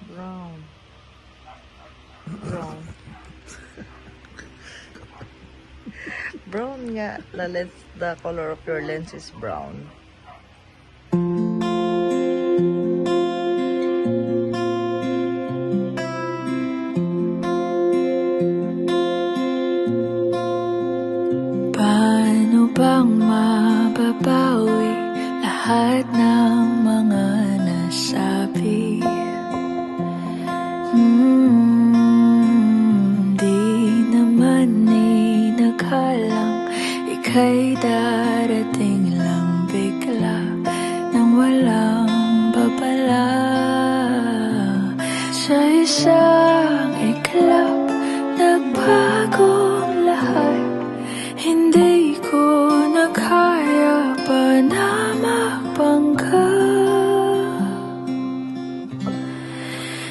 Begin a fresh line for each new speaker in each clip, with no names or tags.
Brown. Brown. Brown nga. The color of your lens is brown.
Paano bang mababawi lahat ng mga nasabi? Di naman inakalang ika'y darating lang bigla nang walang babala. Sa isang iklap, nagbagong lahat. Hindi ko na kaya pa na magpangka.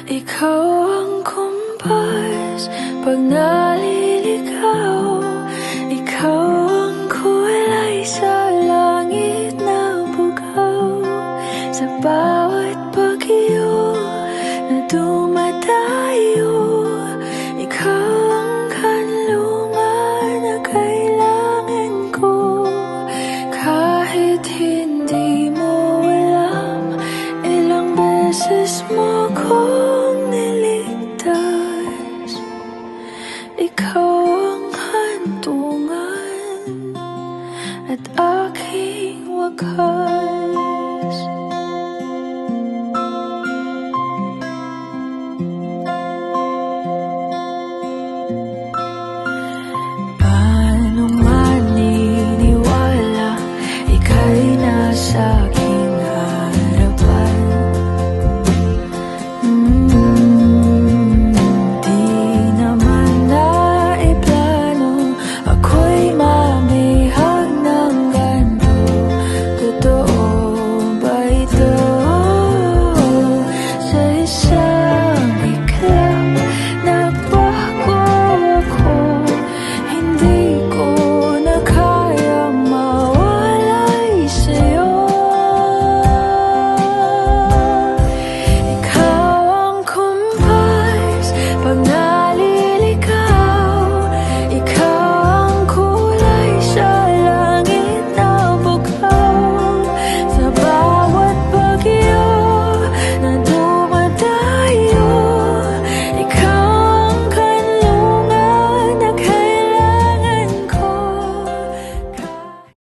Ikaw ang kumpas pag naliligaw. Ikaw ang kulay sa langit na bugaw. Sa bawat bagyo na dumadayo, ikaw ang kanlungan na kailangan ko. Kahit hindi mo alam, ilang beses mo